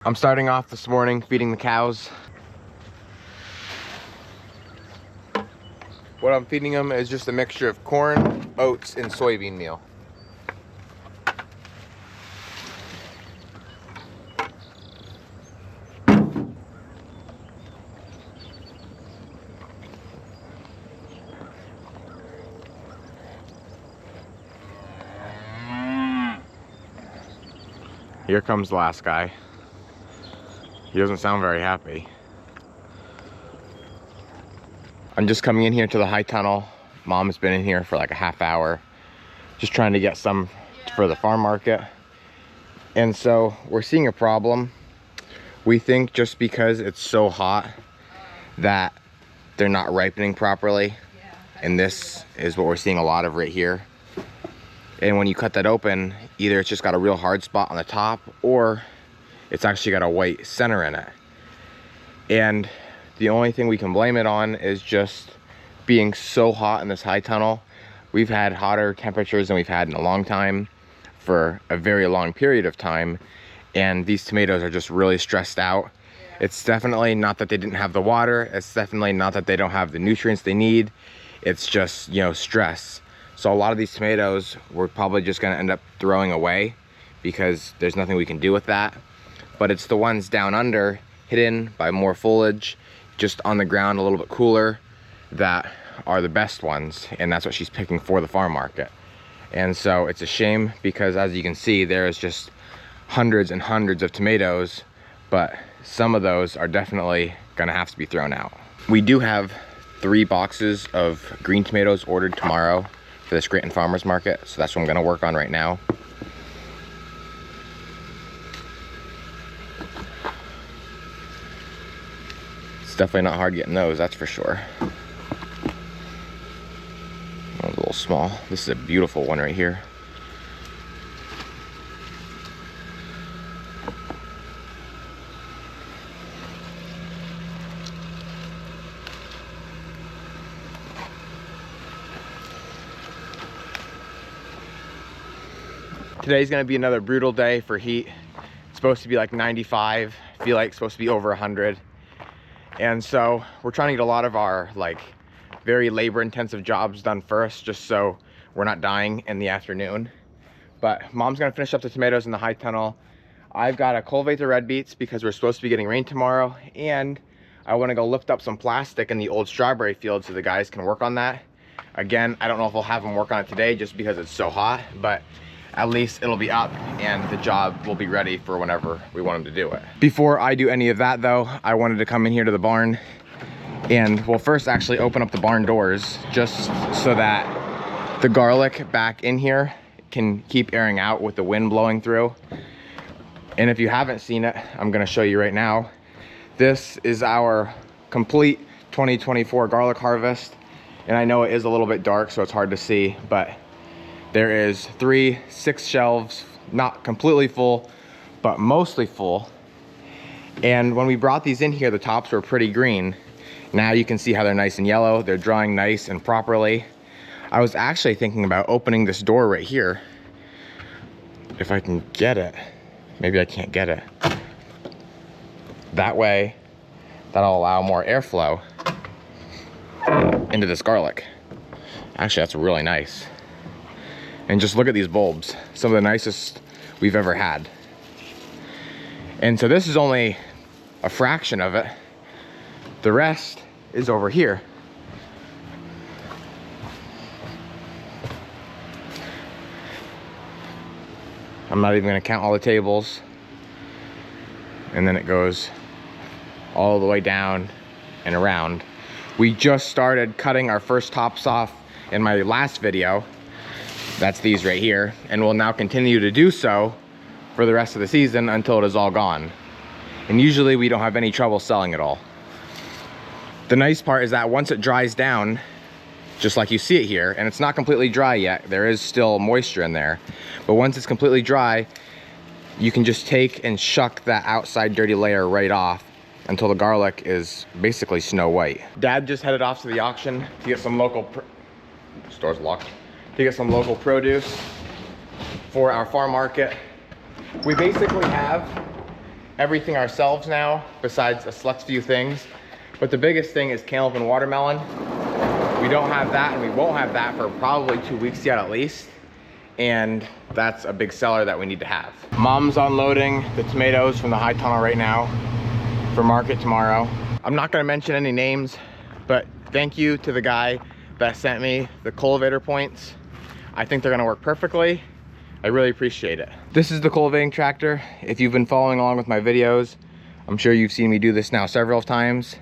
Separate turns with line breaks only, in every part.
I'm starting off this morning feeding the cows. What I'm feeding them is just a mixture of corn, oats, and soybean meal. Here comes the last guy. He doesn't sound very happy. I'm just coming in here to the high tunnel. Mom's been in here for like a half hour, just trying to get some for the farm market. And so we're seeing a problem. We think just because it's so hot that they're not ripening properly. And this is what we're seeing a lot of right here. And when you cut that open, either it's just got a real hard spot on the top or it's actually got a white center in it. And the only thing we can blame it on is just being so hot in this high tunnel. We've had hotter temperatures than we've had in a long time for a very long period of time. And these tomatoes are just really stressed out. It's definitely not that they didn't have the water. It's definitely not that they don't have the nutrients they need. It's just, you know, stress. So a lot of these tomatoes we're probably just gonna end up throwing away because there's nothing we can do with that. But it's the ones down under, hidden by more foliage, just on the ground a little bit cooler, that are the best ones. And that's what she's picking for the farm market. And so it's a shame because as you can see, there is just hundreds and hundreds of tomatoes, but some of those are definitely gonna have to be thrown out. We do have 3 boxes of green tomatoes ordered tomorrow for the Scranton Farmers Market, so that's what I'm gonna work on right now. It's definitely not hard getting those, that's for sure. That one's a little small. This is a beautiful one right here. Today's gonna be another brutal day for heat. It's supposed to be like 95. I feel like it's supposed to be over 100. And so we're trying to get a lot of our like very labor intensive jobs done first, just so we're not dying in the afternoon. But Mom's gonna finish up the tomatoes in the high tunnel. I've got to cultivate the red beets because we're supposed to be getting rain tomorrow. And I wanna go lift up some plastic in the old strawberry field so the guys can work on that. Again, I don't know if we'll have them work on it today just because it's so hot, but at least it'll be up and the job will be ready for whenever we want them to do it. Before I do any of that though, I wanted to come in here to the barn and we'll first actually open up the barn doors just so that the garlic back in here can keep airing out with the wind blowing through. And if you haven't seen it, I'm gonna show you right now. This is our complete 2024 garlic harvest. And I know it is a little bit dark, so it's hard to see, but there is 6 shelves, not completely full, but mostly full. And when we brought these in here, the tops were pretty green. Now you can see how they're nice and yellow. They're drying nice and properly. I was actually thinking about opening this door right here. If I can get it. Maybe I can't get it. That way, that'll allow more airflow into this garlic. Actually, that's really nice. And just look at these bulbs, some of the nicest we've ever had. And so this is only a fraction of it. The rest is over here. I'm not even gonna count all the tables. And then it goes all the way down and around. We just started cutting our first tops off in my last video. That's these right here, and we'll now continue to do so for the rest of the season until it is all gone. And usually we don't have any trouble selling it all. The nice part is that once it dries down, just like you see it here, and it's not completely dry yet, there is still moisture in there, but once it's completely dry, you can just take and shuck that outside dirty layer right off until the garlic is basically snow white. Dad just headed off to the auction to get some local, store's locked, to get some local produce for our farm market. We basically have everything ourselves now, besides a select few things. But the biggest thing is cantaloupe and watermelon. We don't have that, and we won't have that for probably 2 weeks yet at least. And that's a big seller that we need to have. Mom's unloading the tomatoes from the high tunnel right now for market tomorrow. I'm not gonna mention any names, but thank you to the guy that sent me the cultivator points. I think they're gonna work perfectly. I really appreciate it. This is the cultivating tractor. If you've been following along with my videos, I'm sure you've seen me do this now several times.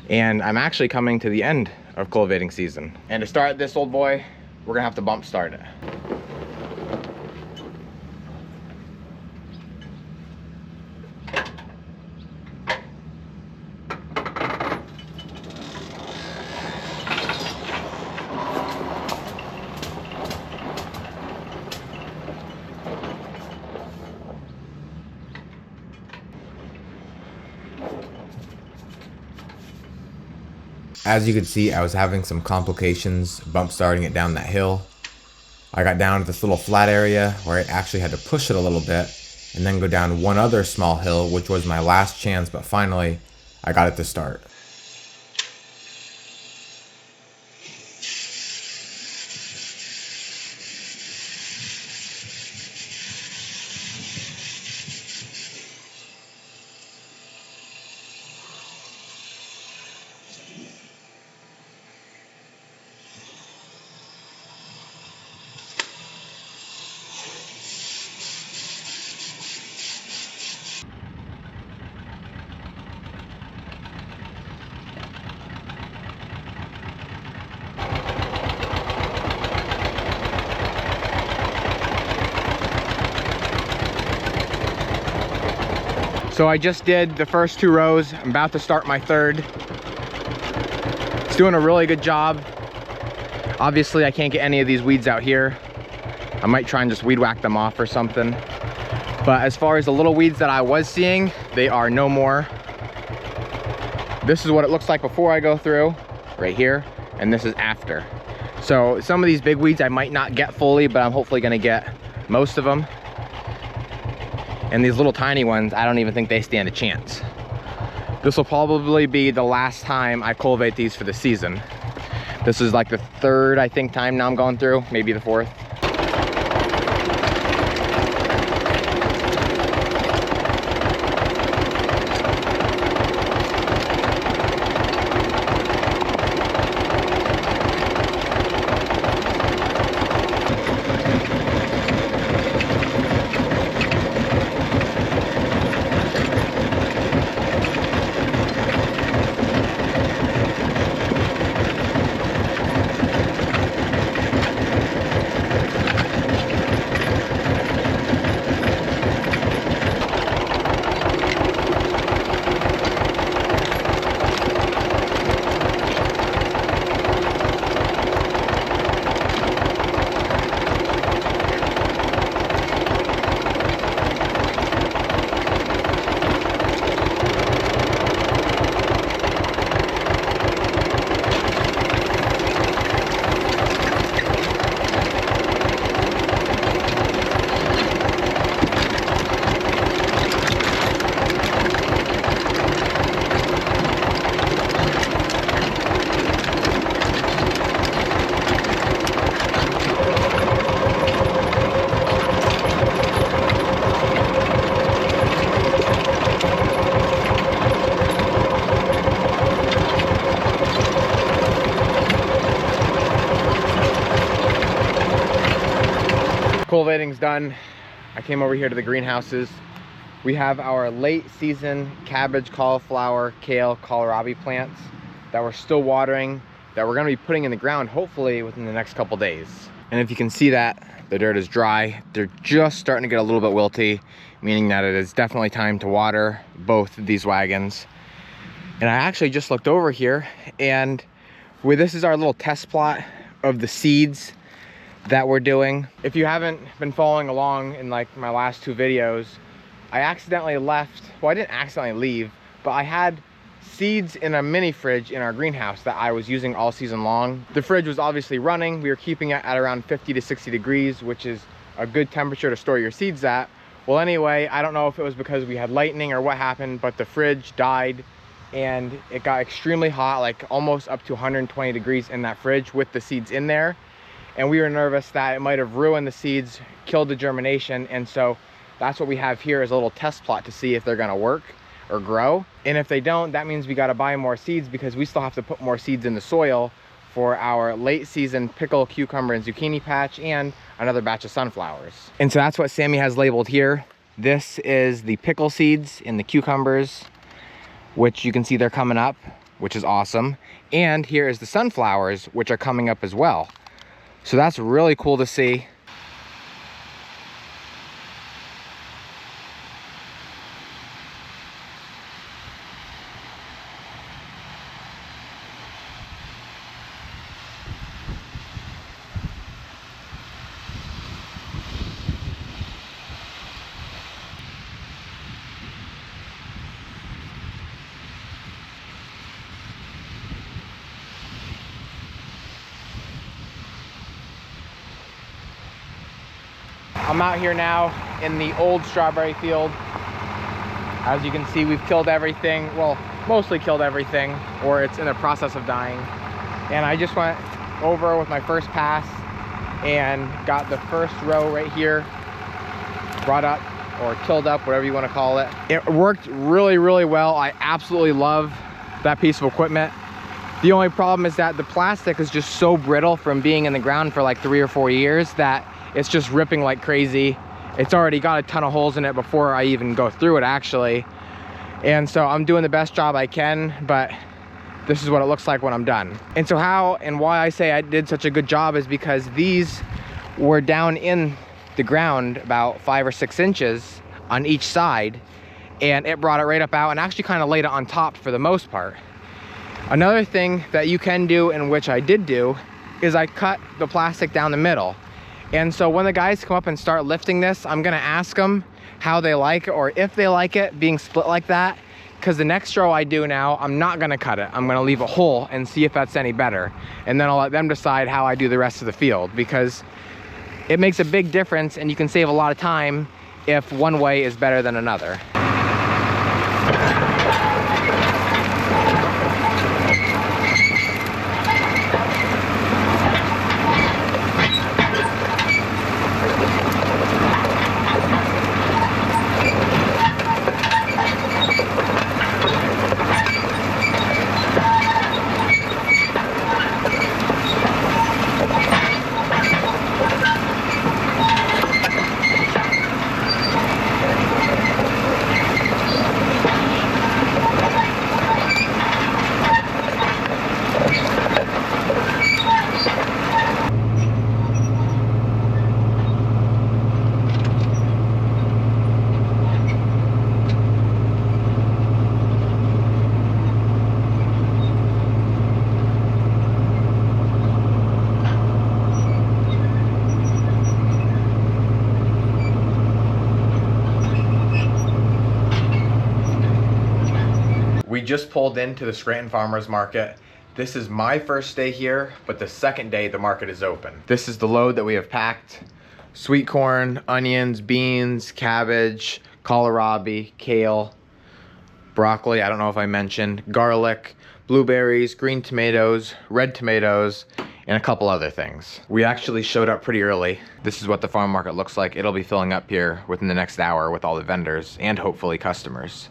And I'm actually coming to the end of cultivating season. And to start this old boy, we're gonna have to bump start it. As you can see, I was having some complications bump starting it down that hill. I got down to this little flat area where I actually had to push it a little bit and then go down one other small hill, which was my last chance, but finally I got it to start. So I just did the first 2 rows. I'm about to start my third. It's doing a really good job. Obviously, I can't get any of these weeds out here. I might try and just weed whack them off or something. But as far as the little weeds that I was seeing, they are no more. This is what it looks like before I go through, right here, and this is after. So some of these big weeds I might not get fully, but I'm hopefully gonna get most of them. And these little tiny ones, I don't even think they stand a chance. This will probably be the last time I cultivate these for the season. This is like the 3rd, I think, time now I'm going through, maybe the 4th. Cultivating's done. I came over here to the greenhouses. We have our late season cabbage, cauliflower, kale, kohlrabi plants that we're still watering, that we're gonna be putting in the ground hopefully within the next couple days. And if you can see that, the dirt is dry. They're just starting to get a little bit wilty, meaning that it is definitely time to water both of these wagons. And I actually just looked over here, and this is our little test plot of the seeds that we're doing. If you haven't been following along in like my last 2 videos, I accidentally left, well, I didn't accidentally leave, but I had seeds in a mini fridge in our greenhouse that I was using all season long. The fridge was obviously running. We were keeping it at around 50 to 60 degrees, which is a good temperature to store your seeds at. Well, anyway, I don't know if it was because we had lightning or what happened, but the fridge died and it got extremely hot, like almost up to 120 degrees in that fridge with the seeds in there. And we were nervous that it might have ruined the seeds, killed the germination. And so that's what we have here is a little test plot to see if they're gonna work or grow. And if they don't, that means we gotta buy more seeds because we still have to put more seeds in the soil for our late season pickle, cucumber, and zucchini patch and another batch of sunflowers. And so that's what Sammy has labeled here. This is the pickle seeds in the cucumbers, which you can see they're coming up, which is awesome. And here is the sunflowers, which are coming up as well. So that's really cool to see. I'm out here now in the old strawberry field. As you can see, we've killed everything. Well, mostly killed everything, or it's in the process of dying. And I just went over with my first pass and got the first row right here brought up or tilled up, whatever you want to call it. It worked really, really well. I absolutely love that piece of equipment. The only problem is that the plastic is just so brittle from being in the ground for like 3 or 4 years that it's just ripping like crazy. It's already got a ton of holes in it before I even go through it, actually. And so I'm doing the best job I can, but this is what it looks like when I'm done. And so how and why I say I did such a good job is because these were down in the ground about 5 or 6 inches on each side, and it brought it right up out and actually kind of laid it on top for the most part. Another thing that you can do, and which I did do, is I cut the plastic down the middle. And so when the guys come up and start lifting this, I'm gonna ask them how they like it or if they like it being split like that. Because the next row I do now, I'm not gonna cut it. I'm gonna leave a hole and see if that's any better. And then I'll let them decide how I do the rest of the field, because it makes a big difference and you can save a lot of time if one way is better than another. We just pulled into the Scranton Farmers Market. This is my first day here, but the second day the market is open. This is the load that we have packed. Sweet corn, onions, beans, cabbage, kohlrabi, kale, broccoli, I don't know if I mentioned, garlic, blueberries, green tomatoes, red tomatoes, and a couple other things. We actually showed up pretty early. This is what the farm market looks like. It'll be filling up here within the next hour with all the vendors and hopefully customers.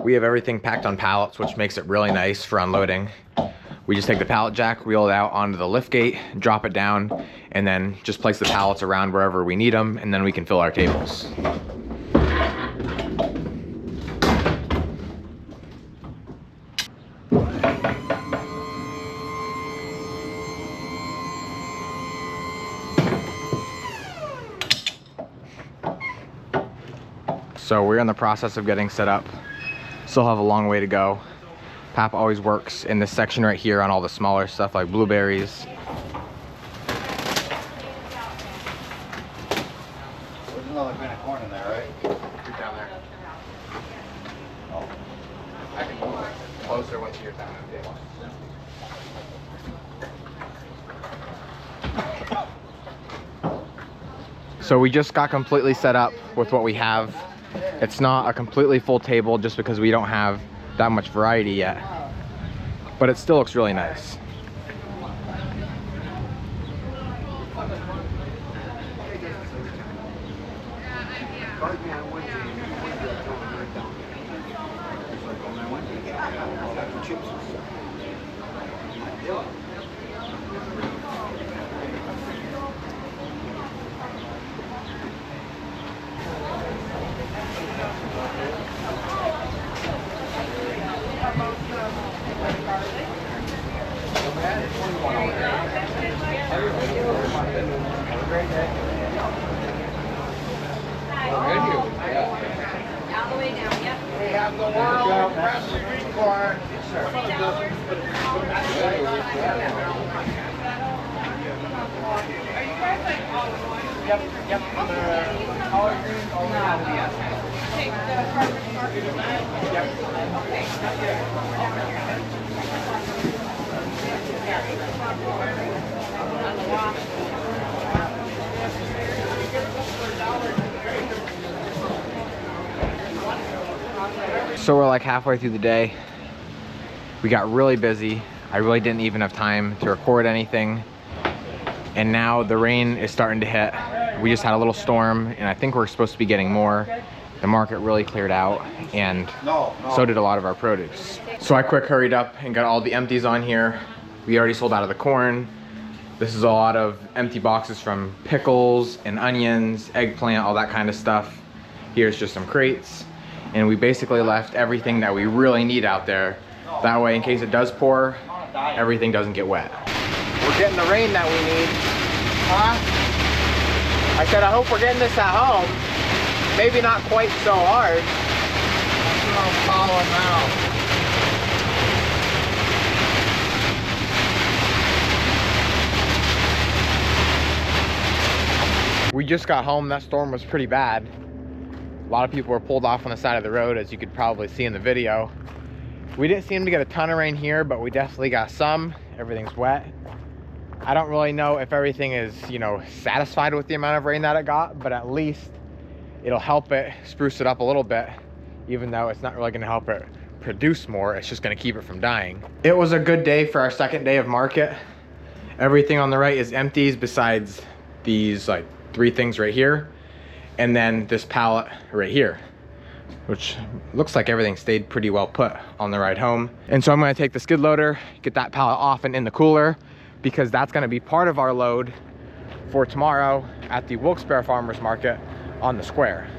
We have everything packed on pallets, which makes it really nice for unloading. We just take the pallet jack, wheel it out onto the lift gate, drop it down, and then just place the pallets around wherever we need them, and then we can fill our tables. So we're in the process of getting set up. Still have a long way to go. Pap always works in this section right here on all the smaller stuff like blueberries.
There's another bin of corn in there, right?
You're down there. Oh. I can move it closer once you're down at the table. So we just got completely set up with what we have. It's not a completely full table just because we don't have that much variety yet, but it still looks really nice.
All the way down, yep.
We have the world press report. Yep, yep. Collard greens, all
Take the farmer's market.
So we're like halfway through the day. We got really busy. I really didn't even have time to record anything. And now the rain is starting to hit. We just had a little storm and I think we're supposed to be getting more. The market really cleared out and so did a lot of our produce. So I quick hurried up and got all the empties on here. We already sold out of the corn. This is a lot of empty boxes from pickles and onions, eggplant, all that kind of stuff. Here's just some crates. And we basically left everything that we really need out there. That way, in case it does pour, everything doesn't get wet. We're getting the rain that we need. Huh? I said, I hope we're getting this at home. Maybe not quite so hard.
That's what I'm calling now.
We just got home. That storm was pretty bad. A lot of people were pulled off on the side of the road, as you could probably see in the video. We didn't seem to get a ton of rain here, but we definitely got some. Everything's wet. I don't really know if everything is, you know, satisfied with the amount of rain that it got, but at least it'll help it spruce it up a little bit, even though it's not really going to help it produce more. It's just going to keep it from dying. It was a good day for our second day of market. Everything on the right is empties besides these like 3 things right here. And then this pallet right here, which looks like everything stayed pretty well put on the ride home. And so I'm gonna take the skid loader, get that pallet off and in the cooler, because that's gonna be part of our load for tomorrow at the Wilkes-Barre Farmers Market on the square.